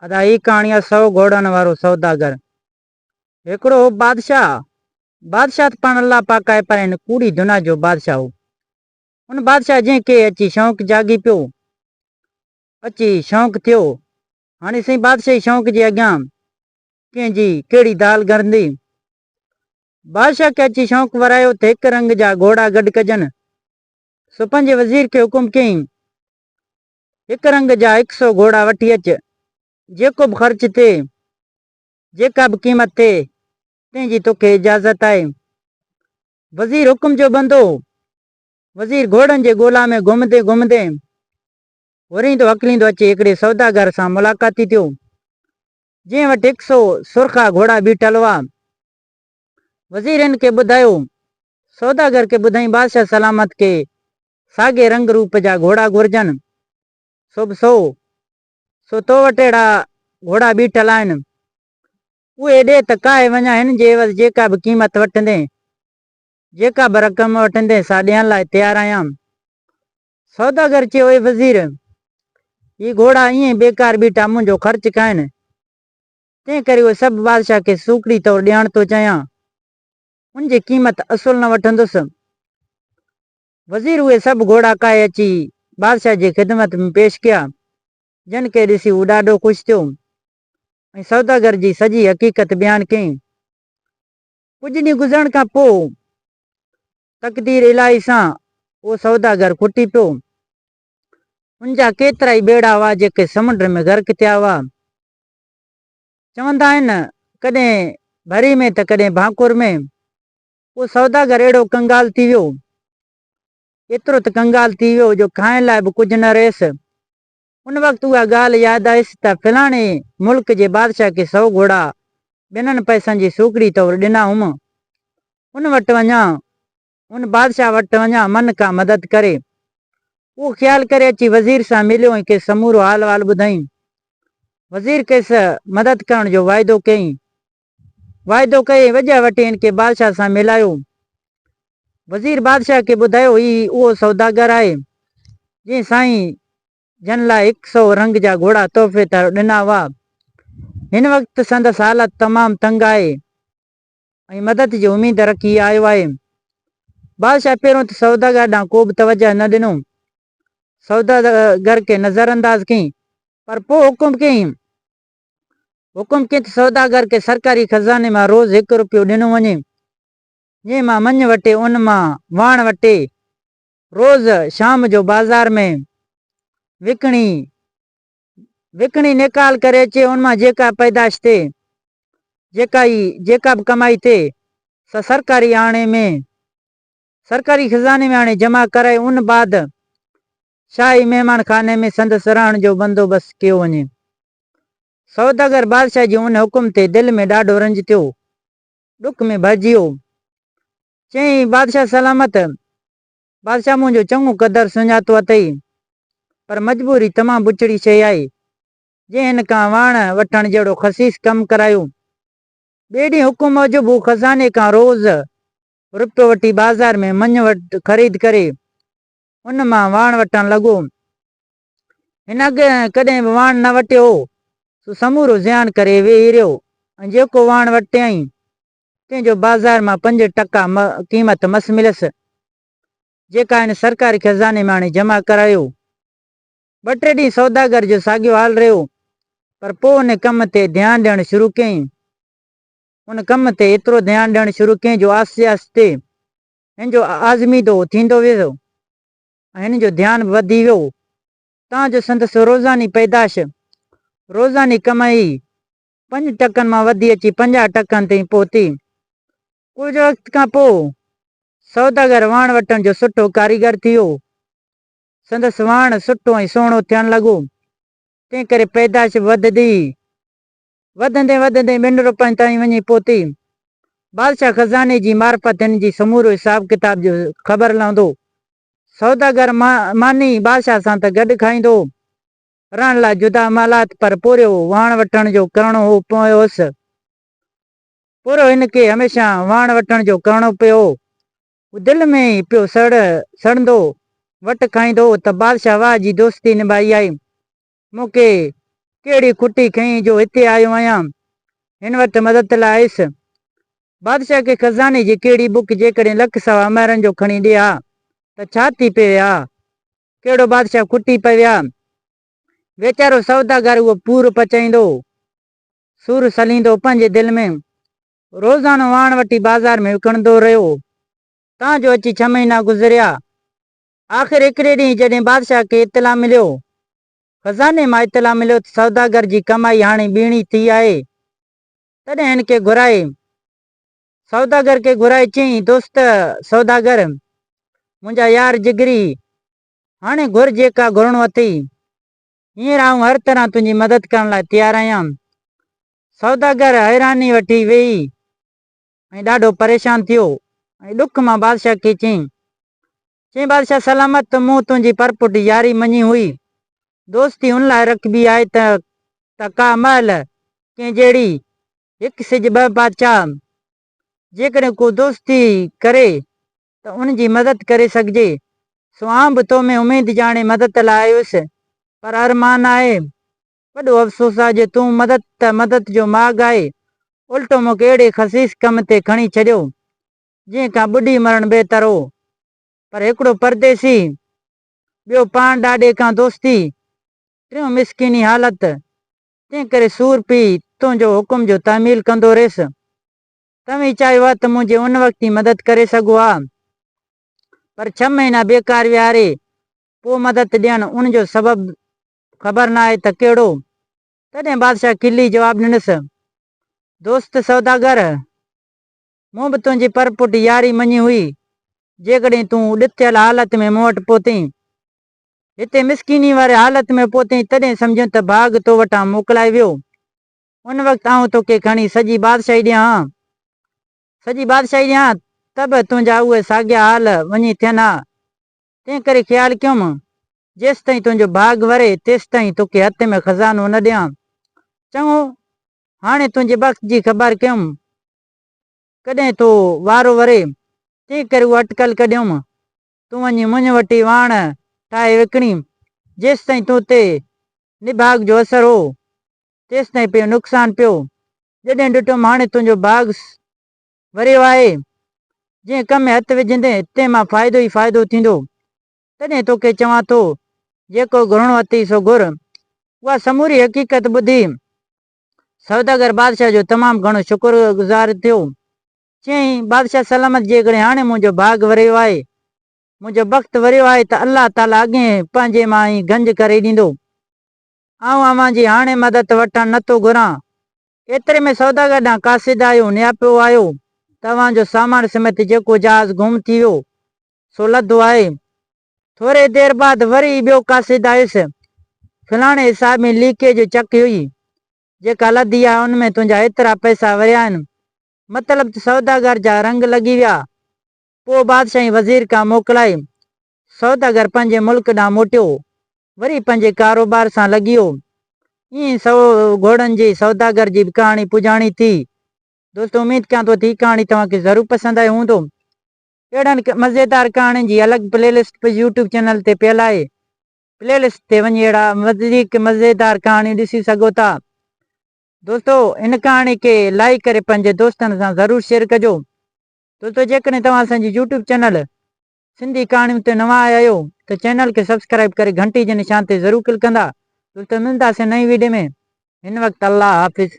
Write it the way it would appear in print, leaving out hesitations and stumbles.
अदा ही कहानी 100 घोड़न वारो सौदागर। एकड़ो बादशाह त पाण अल्लाह पाक आहे पर इन कूड़ी दुना जो बादशाह हो। उन बादशाह जंहिंखे अची शौक़ जागी पियो, अची शौक़ थियो। हाणे सही बादशाही शौक़ जे अॻियां कंहिंजी कहिड़ी दाल गरंदी। बादशाह खे अची शौक़ वरायो त हिक रंग जा घोड़ा गॾु कजनि। सो पंहिंजे वज़ीर खे हुकुम कयईं, हिक रंग जा 100 घोड़ा वठी अच। जेको बि ख़र्च थिए, जेका बि क़ीमत थिए, तंहिंजी तोखे इजाज़त आहे। वज़ीर हुकुम जो बंदो। वज़ीर घोड़नि जे ॻोल्हा में घुमंदे घुमंदे वरींदो हकलींदो अचे हिकिड़े सौदागर सां मुलाक़ाती थियो, जंहिं वटि 100 सुर्खा घोड़ा बीठल हुआ। वज़ीर हिन खे ॿुधायो, सौदागर खे ॿुधाई बादशाह सलामत खे साॻे रंग रूप जा घोड़ा घुर्जनि। सो तो वटि अहिड़ा घोड़ा बीठल आहिनि, उहे ॾे त काहे वञा। हिन जे एवज़ जेका बि क़ीमत वठंदे, जेका बि रक़म वठंदे, सा ॾियण लाइ तयारु आहियां। सौदागर चयो, ए वज़ीर, ही घोड़ा ईअं बेकार बीठा, मुंहिंजो ख़र्च खाइनि, तंहिं करे उहे सभु बादशाह खे सूकड़ी तौरु ॾियण थो चाहियां। उनजी क़ीमत असुल न वठंदुसि। वज़ीर उहे सभु घोड़ा काए अची बादशाह जी ख़िदमत में पेश कया, जन खे ॾिसी हू ॾाढो ख़ुशि थियो ऐं सौदागर जी सॼी हक़ीक़त बयानु कयईं। कुझु ॾींहं गुज़रण खां पोइ तक़दीर इलाही सां उहो सौदागर खुटी पियो। उनजा केतिरा ई ॿेड़ा हुआ जेके समुंड में गर्क थिया हुआ। चवंदा आहिनि कॾहिं भरी में त कॾहिं भाकुर में। उहो सौदागर अहिड़ो कंगाल थी वियो, एतिरो त कंगाल थी वियो जो खाइण लाइ बि कुझु न रहियसि। उन वक़्तु उहा ॻाल्हि यादि आयसि त फलाणे मुल्क जे बादशाह खे 100 घोड़ा ॿिन्हनि पैसनि जी सूकड़ी तौरु ॾिना हुअमि। उन वटि वञा, उन बादशाह वटि वञा, मन का मदद करे। उहो ख़्यालु करे अची वज़ीर सां मिलियो ऐं के समूरो हाल वाल ॿुधाई। वज़ीर खेसि मदद करण जो वाइदो कयईं। वाइदो कई वजह वठी हिन खे बादशाह सां मिलायो। वज़ीर बादशाह खे ॿुधायो, ही उहो सौदागर आहे जंहिं साईं जन लाइ 100 रंग जा घोड़ा तोहफ़े तौरु ॾिना हुआ। हिन वक़्तु संदसि हालत तमामु तंग आहे ऐं मदद जी उमेद रखी आयो आहे। बादशाह पहिरियों त सौदागर ॾांहुं को बि तवजह न ॾिनो, सौदागर खे नज़रअंदाज़ कयईं, पर पोइ हुकुम कयईं त सौदागर खे सरकारी ख़ज़ाने मां रोज़ 1 रुपयो ॾिनो वञे, जंहिं मां मञ वटे उन मां वाण वटे रोज़ शाम जो बाज़ार में विकणी निकाल करे अचे। उन मां जेका पैदाश थिए, जेका बि कमाई थिए, सा सरकारी ख़ज़ाने में हाणे जमा कराए। उन बाद शाही महिमान खाने में संदसि रहण जो बंदोबस्तु कयो वञे। सौदागर बादशाह जी उन हुकुम ते दिलि में ॾाढो रंज थियो, ॾुख में भरिजी वियो। चयईं, बादशाह सलामत, बादशाह मुंहिंजो चङो क़दुरु सुञातो अथई, पर मजबूरी तमामु बुछड़ी शइ आहे, जंहिं हिन खां वाण वठण जहिड़ो ख़सीस कमु करायो। ॿिए ॾींहुं हुकुम मूजिबि हू ख़ज़ाने खां रोज़ रुपयो वठी बाज़ार में मञ ख़रीद करे उन मां वाण वठण लॻो। हिन अॻु कॾहिं बि वाण न वटियो हो। सो समूरो ज़ियान करे वेही रहियो ऐं जेको वाण वटियईं तंहिंजो बाज़ार मां 5% क़ीमत मस मिलसि, जेका हिन सरकारी ख़ज़ाने में हाणे जमा करायो। 2-3 ॾींहं सौदागर जो साॻियो हाल रहियो, पर पोइ उन कम ते ध्यानु ॾियणु शुरू कयईं। उन कम ते एतिरो ध्यानु ॾियणु शुरू कयईं जो आस्ते आस्ते हिन जो आज़मीदो थींदो वियो ऐं हिन जो ध्यानु वधी वियो। तव्हांजो संदसि रोज़ानी पैदाश, रोज़ानी कमाई 5% मां वधी अची 50% ताईं पहुती। कुझु वक़्त खां पोइ सौदागर वाण वठण जो सुठो कारीगर थी वियो। संदसि वाण सुठो ऐं सुहिणो थियणु लॻो, तंहिं करे पैदाश वधंदे 2 रुपयनि ताईं वञी पहुती। बादशाह ख़ज़ाने जी मार्फत हिन जी समूरो हिसाब किताब जो ख़बर लहंदो। सौदागर मानी बादशाह सां त गॾु खाईंदो, रहण लाइ जुदा मालात, पर पूरो वाण वठण जो करिणो हो पियो हुअसि। पूरो हिन खे हमेशह वाण वठण जो करिणो पियो। दिलि में पियो सड़ंदो, वटि खाईंदो त बादशाह वाह जी दोस्ती निभाई आहे, मूंखे कहिड़ी खुटी खईं जो हिते आयो आहियां, हिन वटि मदद लाइ आयुसि। बादशाह खे खज़ाने जी कहिड़ी बुक जेकॾहिं लख सवा अमरनि जो खणी ॾे हा त छा थी पिए हा। कहिड़ो बादशाह खुटी पिया। वेचारो सौदागर उहो पूर पचाईंदो, सूर सलींदो पंहिंजे दिलि में। रोज़ानो वाण वठी बाज़ार में विकिणंदो रहियो। तां जो अची 6 महीना गुज़रिया। आख़िर हिकिड़े ॾींहुं जॾहिं बादशाह खे इतला मिलियो, खज़ाने मां इतला मिलियो त सौदागर जी कमाई हाणे ॿीणी थी आहे, तॾहिं हिन खे घुराए। सौदागर खे घुराए चयईं, दोस्त सौदागर, मुंहिंजा यार जिगरी, हाणे घुर जेका घुरणो अथई। हींअर आऊं हर तरह तुंहिंजी मदद करण लाइ तयारु आहियां। सौदागर हैरानी वठी वेही ऐं ॾाढो परेशान थियो ऐं ॾुख मां बादशाह खे चयईं, बादशाह सलामत, मूं तुंहिंजी परपुट यारी मञी हुई। दोस्ती हुन लाइ रखबी आहे त का महल कंहिं जहिड़ी हिकु सिज ॿ बादशाह। जेकॾहिं को दोस्ती करे त उन जी मदद करे सघिजे। सो आउं बि तो में उमेद ॼाणे मदद लाइ आयुसि, पर अरमान आहे, वॾो अफ़सोस आहे जो तूं मदद जो माॻ आहे, उल्टो मूंखे अहिड़े ख़सीस कम ते खणी छॾियो जंहिं खां ॿुॾी मरण बहितर हो। पर हिकिड़ो परदेसी, ॿियो पाण ॾाॾे खां दोस्ती, टियों मिसकिनी हालत। तंहिं करे सूर पी तुंहिंजो हुकुम जो तामील कंदो रहियुसि। तव्हीं चाहियो आहे त मुंहिंजे उन वक़्तु ई मदद करे सघो हा, पर 6 महीना बेकार विहारे पोइ मदद ॾियणु उनजो सबबु ख़बर न आहे त कहिड़ो। तॾहिं बादशाह खिली जवाबु ॾिनसि, दोस्त सौदागर, मूं बि तुंहिंजी परपुट यारी मञी हुई। जेकॾहिं तूं ॾिठल हालत में मूं वटि पहुतई, हिते मिसकिनी वारे हालत में पहुतई, तॾहिं सम्झ त भाग तो वटां मोकिलाए वियो। उन वक़्तु आउं तोखे खणी सॼी बादशाही ॾियां त बि तुंहिंजा उहे साॻिया हाल वञी थियनि हा। तंहिं करे ख़्यालु कयुमि, जेसि ताईं तुंहिंजो भाग वरे तेसि ताईं तोखे हथ में खज़ानो न ॾियां। चङो, हाणे तुंहिंजे वक़्त जी ख़बर कयुमि, कॾहिं तो वारो वरे। तंहिं करे उहा अटकल कढियुमि, तूं वञी मुंहिंजे वटि वाण ठाहे विकिणी। जेसि ताईं तूं ते निभाग जो असर हो, तेसि ताईं पियो नुक़सान पियो। जॾहिं ॾिठुमि हाणे तुंहिंजो भाग वरियो आहे, जंहिं कम में हथु विझंदे तंहिं मां फ़ाइदो ई फ़ाइदो थींदो, तॾहिं तोखे चवां थो, जेको घुरणो अथई सो घुर। उहा समूरी हक़ीक़त ॿुधी सौदागर बादशाह जो तमामु घणो शुक्रगुज़ार थियो। चयईं, बादशाह सलामत, जेकॾहिं हाणे मुंहिंजो भाग वरियो आहे, मुंहिंजो वक़्तु वरियो आहे, त अलाह ताला अॻे पंहिंजे मां ई गंज करे ॾींदो। आउं अव्हां जी हाणे मदद वठणु नथो घुरां। एतिरे में सौदागर ॾांहुं कासिद आयो, नियापियो आयो, तव्हांजो सामान समेत जेको जहाज़ गुम थी वियो सो लधो आहे। थोरे देर बाद वरी ॿियो कासिद आयुसि, फलाणे हिसाब में लीकेज चक हुई, जेका लधी आहे उन में तुंहिंजा एतिरा पैसा वरिया आहिनि। मतिलब त सौदागर जा रंग लॻी विया। पोइ बादशाही वज़ीर खां मोकिलाए सौदागर पंहिंजे मुल्क ॾांहुं मोटियो, वरी पंहिंजे कारोबार सां लॻी वियो। ईअं घोड़नि जी सौदागर जी कहाणी पुॼाणी थी। दोस्तों, उम्मीद कयां थो थी कहाणी तव्हांखे ज़रूरु पसंदि आई हूंदो। अहिड़नि मज़ेदार कहाणियुनि जी अलॻि प्लेलिस्ट यूट्यूब चैनल ते पियल आहे। प्लेलिस्ट ते वञी अहिड़ा वधीक मज़ेदार कहाणियूं ॾिसी सघो था। दोस्तों, इन कहाणी खे लाइक करे पंहिंजे दोस्तनि सां ज़रूरु शेयर कजो। दोस्तों, जेकॾहिं तव्हां असांजी यूट्यूब चैनल सिंधी कहाणियूं ते नवां आया आहियो त चैनल खे सब्सक्राइब करे घंटी जे निशान ते ज़रूरु क्लिक कंदा। दोस्तों, मिलंदासीं नई वीडियो में। हिन वक़्तु अल्लाह हाफ़िज़।